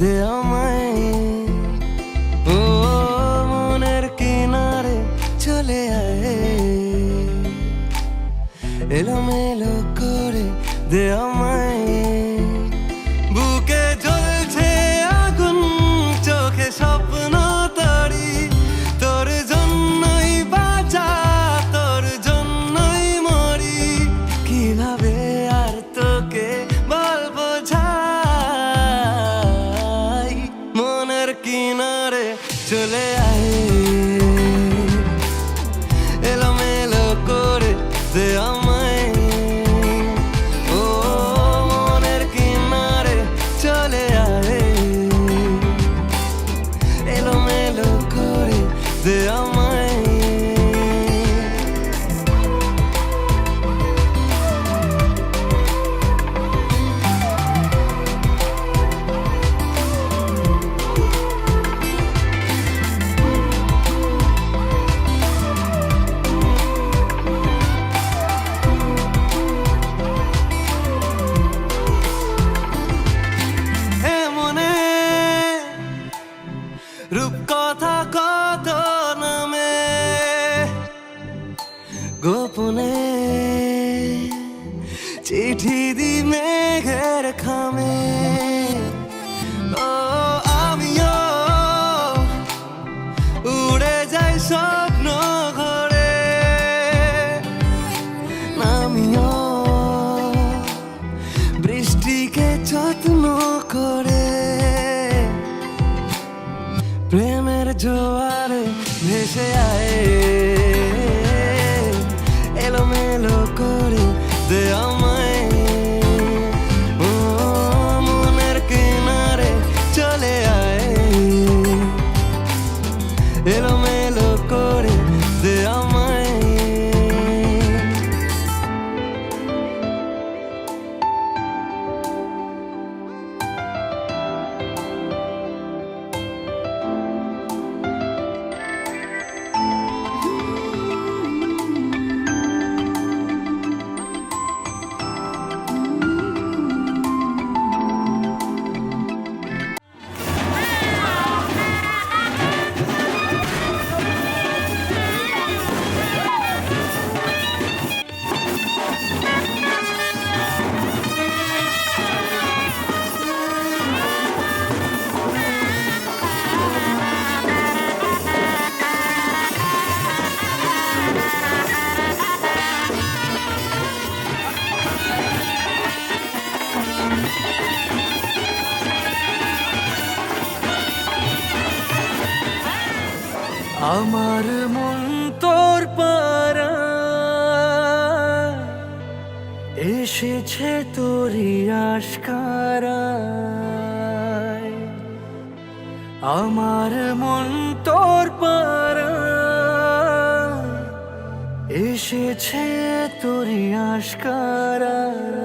দে আমায়। ও মনের কিনারে চলে আয়, এলোমেলো করে দে আমায়। বুকে জ্বলছে আগুন, চোখে স্বপ্ন তরি, তোর জন্যই বাঁচা, তোর জন্যই মরি। কিভাবে আর তোকে বলবো যাই, মনের কিনারে চলে আয়, এলোমেলো করে দে আমায়। ও মনের কিনারে চলে আয়, এলোমেলো করে দে আমায়। রূপকথা কত নামে গোপনে চিঠি দি মেঘের খামে। ও আমিও উড়ে যাই স্বপ্ন ঘরে, আমিও বৃষ্টিকে যত্ন করে। প্রেমের জোয়ারে ভেসে আয়, এলোমেলো করে দে আমায়। ও মনের কিনারে চলে আয়, এলোমেলো করে দে আমায়। আমার মন তোর পাড়ায় এসেছে তোরই আশকারায়। আমার মন তোর পাড়ায় এসেছে তোরই আশকারায়।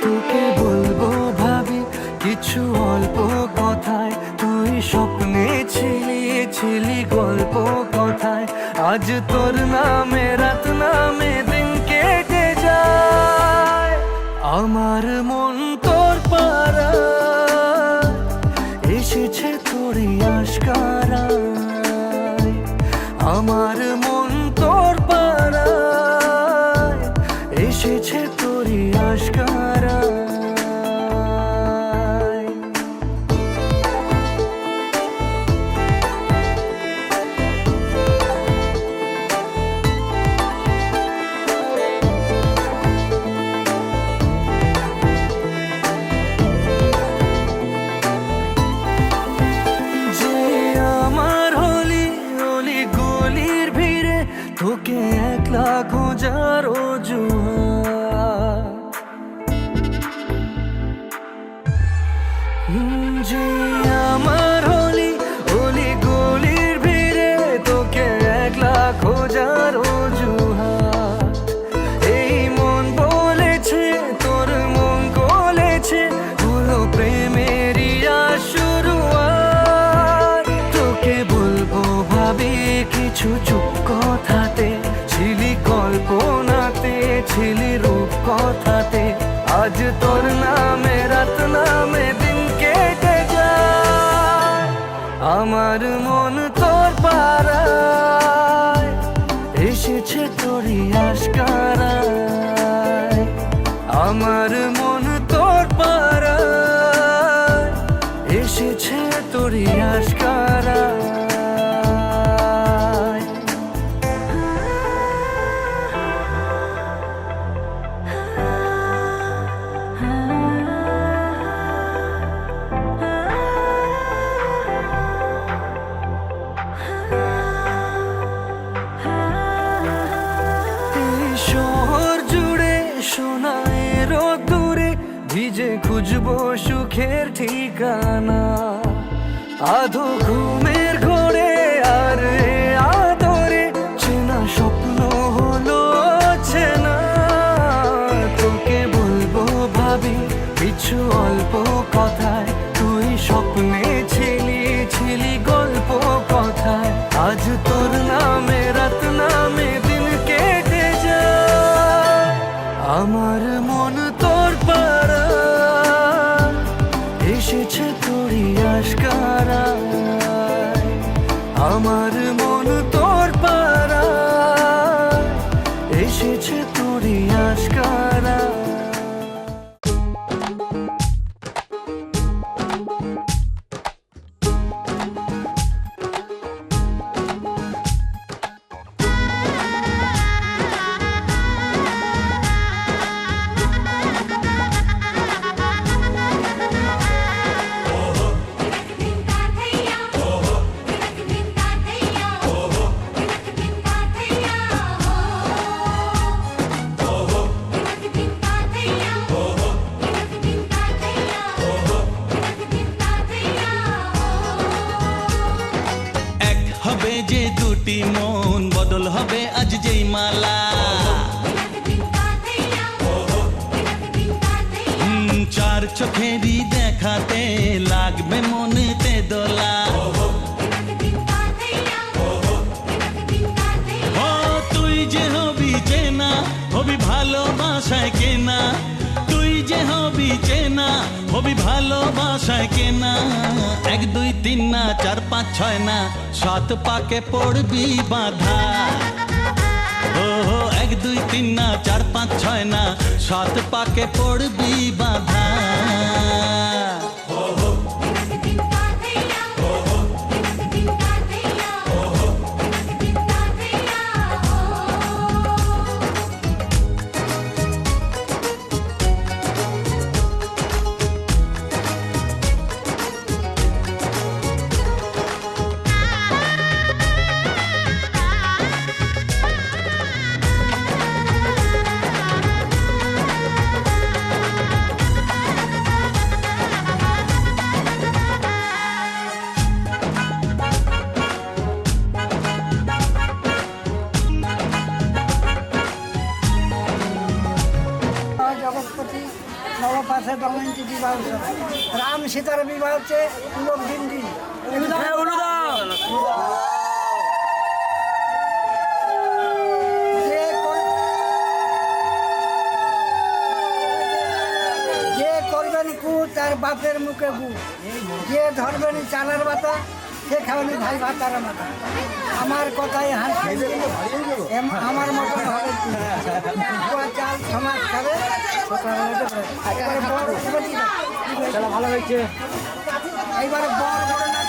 তোকে বলবো ভাবি কিছু অল্প কথায়, তুই স্বপ্নে ছিলি গল্প কথায়। আজ তোর নামে রাত নামে দিন কেটে যায়। আমার মন তোর পাড়ায় এসেছে তোরই আশকারায়। আমার মন তোর পাড়ায় এসেছে তোরই আশকারায়। যে আমার হলি গলির যে আমার হলি অলি গলির ভিড়ে তোকে একলা খোঁজার অজুহাত। এই মন বলেছে তোর মন গলেছে, হলো প্রেমেরই শুরুয়াত। তোকে বলবো ভাবি কিছু চুপ কথাতে, ছিলি কল্পনাতে ছিলি রূপ কথাতে। আজ তোর নামে রাত নামে দিন কেটে যায়, আমার মন তোর পাড়ায় এসেছে তোরই আশকারায়। আমার মন তোর পাড়ায় এসেছে তোরই আশকারায়। শহর জুড়ে সোনার দূরে ভিজে খুঁজবো সুখের ঠিকানা। আধো ঘুমের ঘোরে আর এ আদরে চেনা স্বপ্ন হলো চেনা। তোকে বলবো ভাবি কিছু অল্প কথায়, তুই স্বপ্নে ছিলি ছিলি গল্প কথায়। আজ তোর নামে রাত নামে দিন কেটে যায়, আমার মন তোর পাড়ায় এসেছে তোরই আশকারায়। আমার মন তোর পাড়ায় এসেছে তোরই আশকারায়। হবে যে দুটি মন বদল হবে আজ যেই মালা। চার চোখেরই দেখাতে লাগবে মনেতে দোলা। ও তুই যে হবি চেনা হবি ভালোবাসায় কেনা, তুই যে হবি চেনা হবি ভালোবাসায় কেনা। 1 2 3 না 4 5 6 না 7 পাকে পড়বি বাধা। ও 1 2 3 না 4 5 6 না 7 পাকে পড়বি বাধা। জগৎপতি নবপাশে দময়ন্তী বিবাহ উৎসব। রাম সীতার বিবাহ হচ্ছে পুলক দিন দিন। যে করবেন কু তার বাপের মুখে গু, যে ধরবেন চালার বাতা সে খাবেনি ভাই ভাতার মাথা। আমার কথায় হাসি আমার মতন হবে চাল সমাজ খাবে। ভালো হয়েছে এইবারে বড় বড় না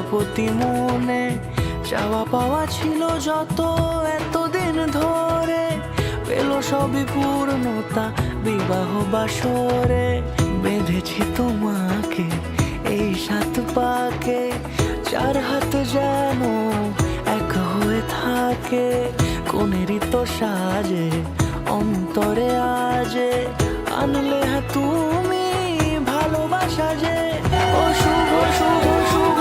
প্রজাপতি মনে চাওয়া পাওয়া ছিল যত এতদিন ধরে, পেল সবই পূর্ণতা বিবাহ বাসরে। বেঁধেছি তোমাকে এই 7 পাকে, 4 হাত যেন এক হয়ে থাকে। কোনেরই তো সাজে অন্তরে আজে আনলে হ্যাঁ তুমি ভালোবাসা যে। ও শুভ শুভ শুভ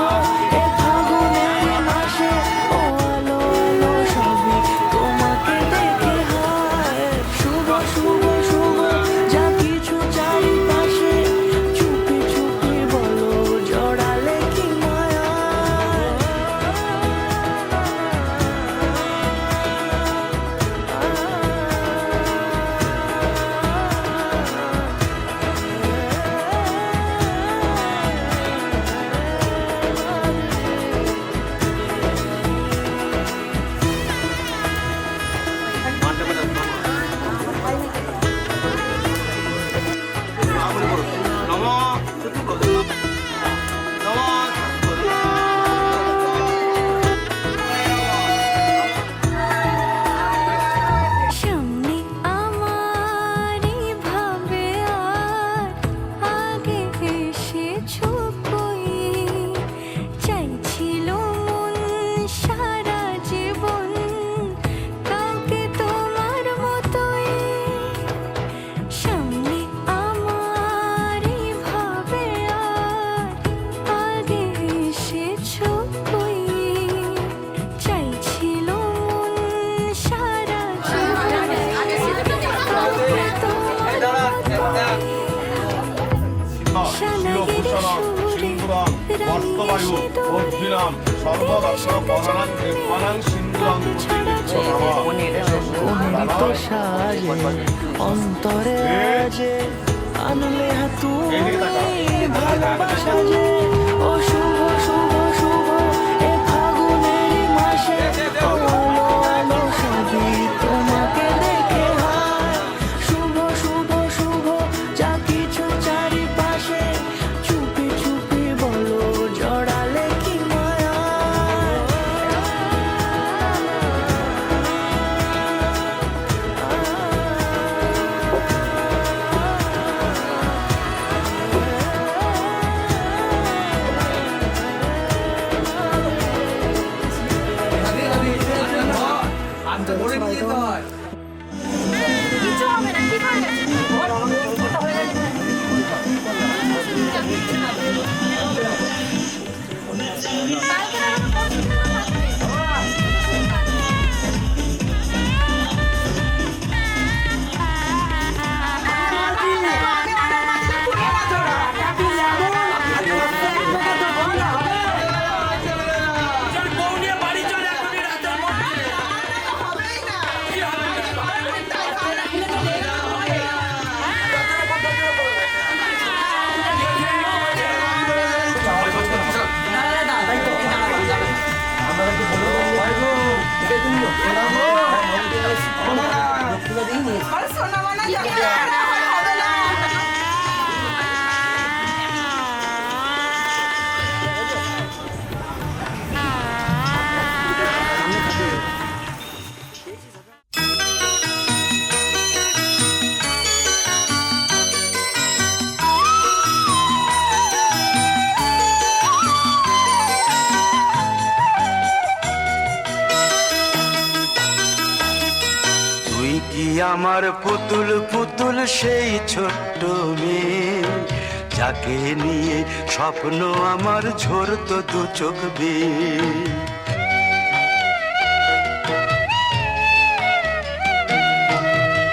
এ ফাগুনের মাসে, ও আলো আলো সবই তোমাকে দেখে হয়। শুভ শুভ শুভ যা কিছু চারিপাশে, চুপি চুপি বলো জড়ালে কি মায়া। সামনে আমারই ভাবে আর আগে এসেছো কই, চাইছিল মন সারা জীবন কাউকে তোমার মতোই। সামনে আমারই ভাবে আর আগে এসেছো কই, চাইছিল মন সারা জীবন কাউকে তোমার বর্তবায়ু অর্জুনাম সর্বদর্শন পরাণাং কৃপাণাং সিন্ধুরাং কোনেরই তো সাজে অন্তরে আজে আনলে হ্যাঁ তুমি ভালোবাসা যে। ও শুভ শুভ শুভ এ ফাগুনের মাসে, ও আলো আলো সবই তোমাকে দেখে হয়। শুভ শুভ শুভ যা কিছু চারিপাশে, চুপি চুপি বলো জড়ালে কি মায়া। কিছু হবে না, ঠিক হয়ে গেছে। তুই কি আমার পুতুল পুতুল সেই ছোট্ট মেয়ে, যাকে নিয়ে স্বপ্ন আমার ঝরতো 2 চোখ বেয়ে।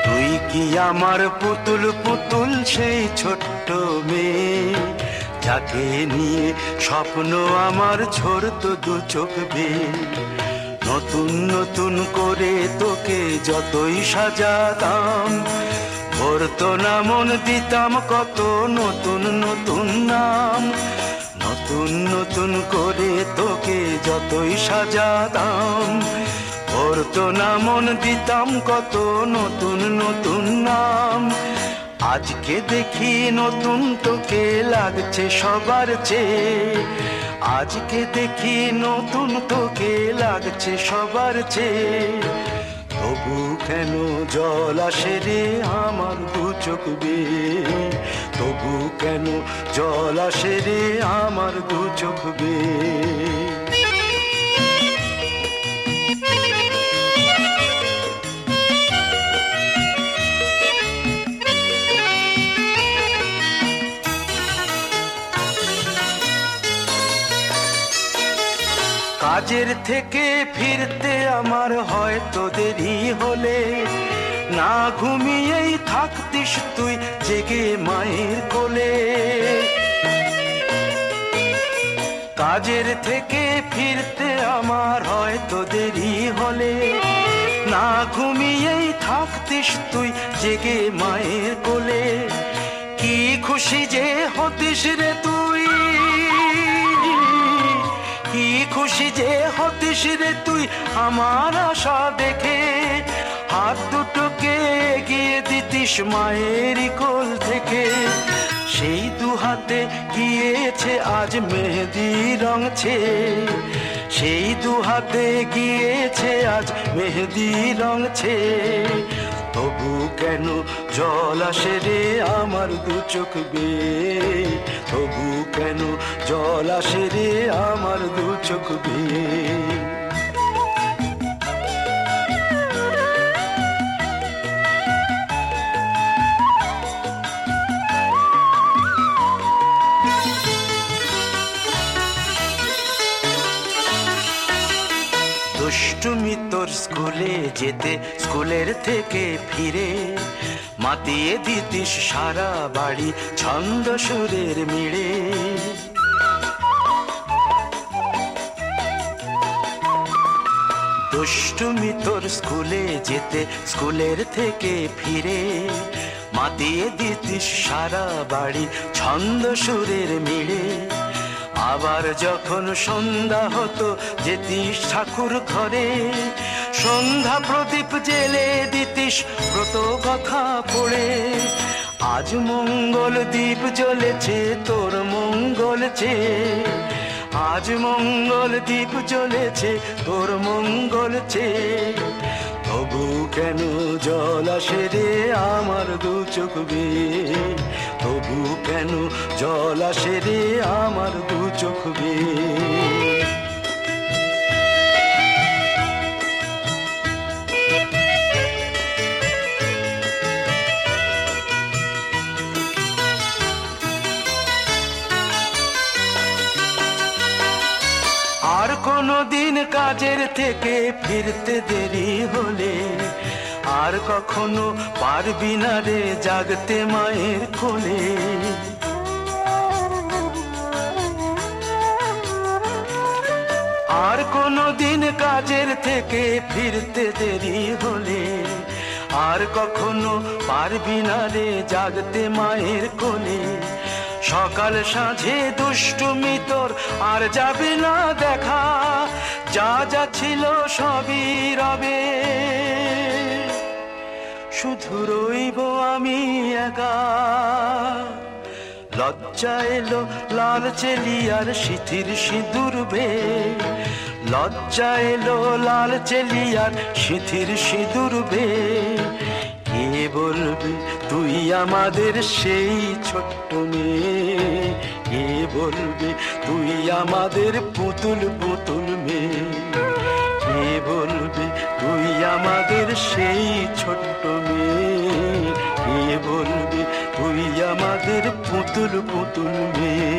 তুই কি আমার পুতুল পুতুল সেই ছোট্ট মেয়ে, যাকে নিয়ে স্বপ্ন আমার ঝরতো 2 চোখ বেয়ে। নতুন নতুন করে তোকে যতই সাজাতাম, ভরতো না মন দিতাম কত নতুন নতুন নাম। নতুন নতুন করে তোকে যতই সাজাতাম, ভরতো না মন দিতাম কত নতুন নতুন নাম। আজকে দেখি নতুন তোকে লাগছে সবার চেয়ে, আজকে দেখি নতুন তোকে লাগছে সবার চেয়ে, তবু কেন জল আসে রে আমার দু চোখ বেয়ে, তবু কেন জল আসে রে আমার দু চোখ বেয়ে। কাজের থেকে ফিরতে আমার হয়তো দেরি হলে, না ঘুমিয়েই থাকতিস তুই জেগে মায়ের কোলে। কাজের থেকে ফিরতে আমার হয়তো দেরি হলে, না ঘুমিয়েই থাকতিস তুই জেগে মায়ের কোলে। কি খুশি যে হতিস রে তুই, কি খুশি যে হতিস রে তুই আমার আশা দেখে, হাত দুটোকে এগিয়ে দিতিস মায়ের কোল থেকে। সেই দু হাতে গিয়েছে আজ মেহেদি রঙছে, সেই দু হাতে গিয়েছে আজ মেহেদি রঙছে, তবু কেন জল আসে রে আমার দু চোখ বেয়ে, তবু কেন জল আসে রে আমার দু চোখ বেয়ে। দুষ্টুমি তোর স্কুলে যেতে, স্কুলের থেকে ফিরে মাতিয়ে দিতিস সারা বাড়ি ছন্দ সুরের মিড়ে। দুষ্টুমি তোর স্কুলে যেতে, স্কুলের থেকে ফিরে মাতিয়ে দিতিস সারা বাড়ি ছন্দ সুরের মিড়ে। আবার যখন সন্ধ্যা হতো যেতিস ঠাকুর ঘরে, সন্ধ্যা প্রদীপ জেলে দিতিস ব্রত কথা পড়ে। আজ মঙ্গল দ্বীপ জ্বলেছে তোর মঙ্গল চেয়ে, আজ মঙ্গল দ্বীপ জ্বলেছে তোর মঙ্গল চেয়ে, তবু কেন জল আসে রে আমার দু চোখ বেয়ে, তবু কেন জল আসে রে আমার দু চোখ বেয়ে। আর কোনো দিন কাজের থেকে ফিরতে দেরি হলে, আর কখনো পারবি না রে জাগতে মায়ের কোলে। আর কোনো দিন কাজের থেকে ফিরতে দেরি হলে, আর কখনো পারবি না রে জাগতে মায়ের কোলে। সকাল সাঁঝে দুষ্টুমি তোর আর যাবে না দেখা, যা যা ছিল সবই রবে, শুধু রইব আমি একা। লজ্জা এলো লাল চেলিয়ার সিথির সিঁদুর বে, লজ্জা এলো লাল চেলিয়ার সিথির সিঁদুর বে। কে বলবে তুই আমাদের সেই ছোট্ট মেয়ে, কে বলবে তুই আমাদের পুতুল পুতুল মেয়ে, কে বলবে তুই আমাদের সেই ছোট্ট মেয়ে, কে বলবে তুই আমাদের পুতুল পুতুল মেয়ে।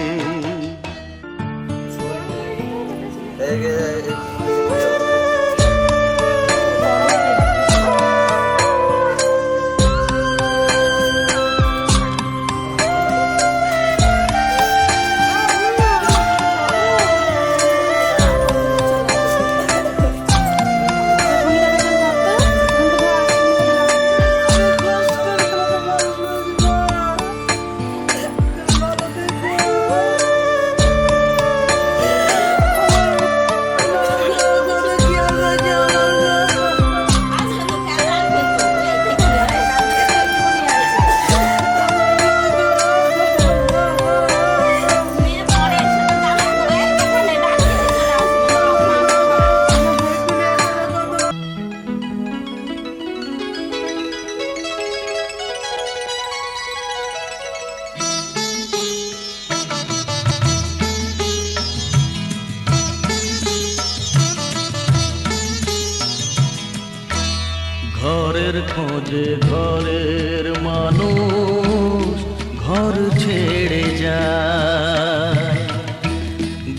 ঘরের খোঁজে ঘরের মানুষ ঘর ছেড়ে যায়,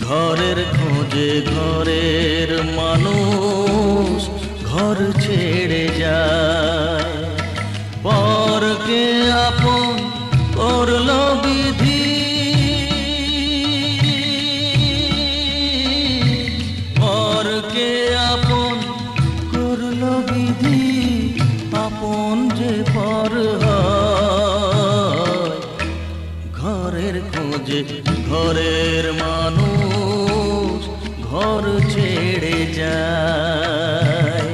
ঘরের খোঁজে ঘরের মানুষ ঘর ছেড়ে যায়। পরকে আপন করলো বিধি, পরকে আপন করলো বিধি, আপন যে পর হয়। ঘরের খোঁজে ঘরের মানুষ ঘর ছেড়ে যায়,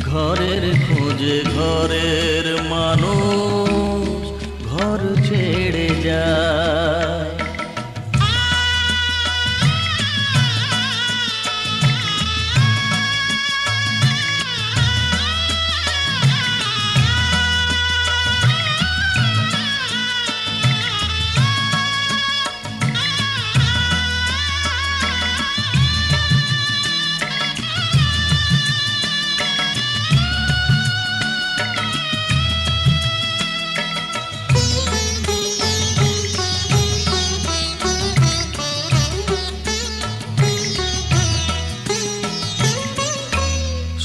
ঘরের খোঁজে ঘরের মানুষ ঘর ছেড়ে যায়।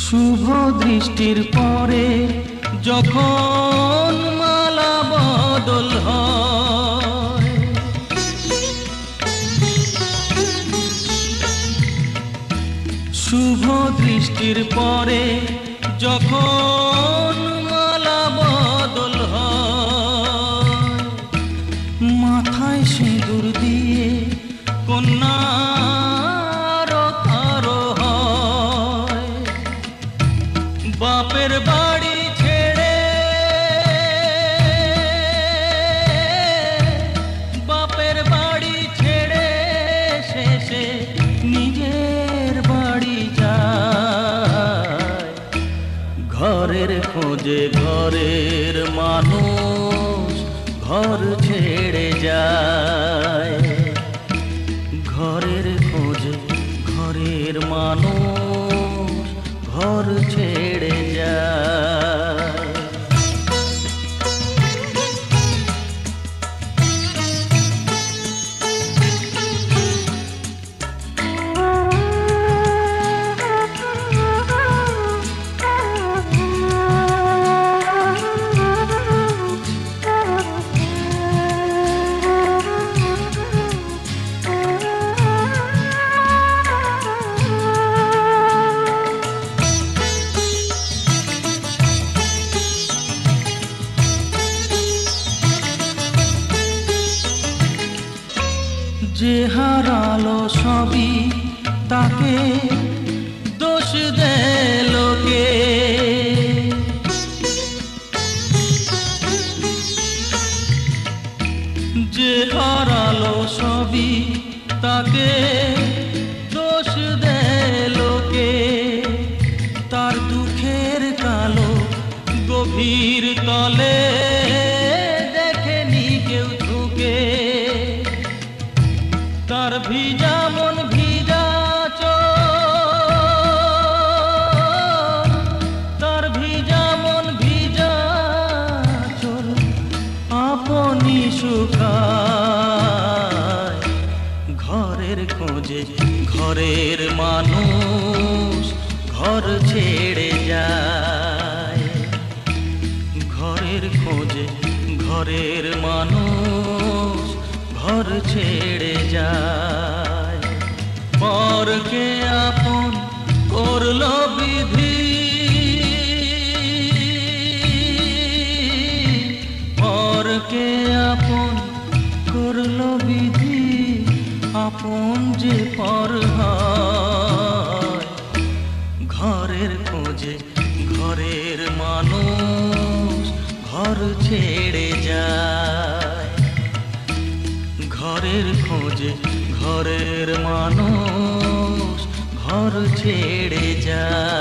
শুভ দৃষ্টির পরে যখন মালা বদল হয়, শুভ দৃষ্টির পরে যখন মালা বদল হয়, মাথায় সিঁদুর দিয়ে কন্যা বাপের বাড়ি ছেড়ে, বাপের বাড়ি ছেড়ে শেষে নিজের বাড়ি যায়। ঘরের খোঁজে ঘরের মানুষ ঘর ছেড়ে যায়, ঘরের খোঁজে ঘরের মানুষ ঘর ছেড়ে যায়। যে হারালো সবই তাকে দোষ দেয় লোকে, যে হারালো সবই তাকে দোষ দেয় লোকে। তার দুঃখের কালো গভীর তলে দেখেনি কেউ ঝুঁকে, তার ভিজা মন ভিজা চোখ, তার ভিজা মন ভিজা চোখ আপনি শুকায়। ঘরের খোঁজে ঘরের মানুষ ঘর ছেড়ে যায়, ঘরের খোঁজে ঘরের মানুষ ঘর ছেড়ে যায়। পরকে আপন করলো বিধি, পরকে আপন করলো বিধি, আপন যে পর হয়। ঘরের খোঁজে ঘরের মানুষ ঘর ছেড়ে যায়, ঘরের খোঁজে ঘরের মানুষ ঘর ছেড়ে যায়।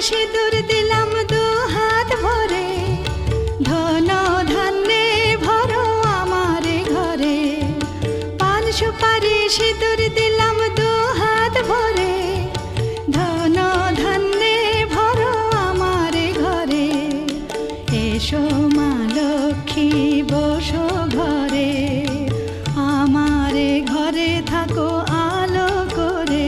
সিঁদুর দিলাম দু হাত ভরে, ধন ধান্যে ভরো আমার ঘরে। পান সুপারি সিঁদুর দিলাম দু হাত ভরে, ধন ধান্যে ভরো আমার ঘরে। এসো মা লক্ষ্মী বসো ঘরে, আমার ঘরে থাকো আলো করে।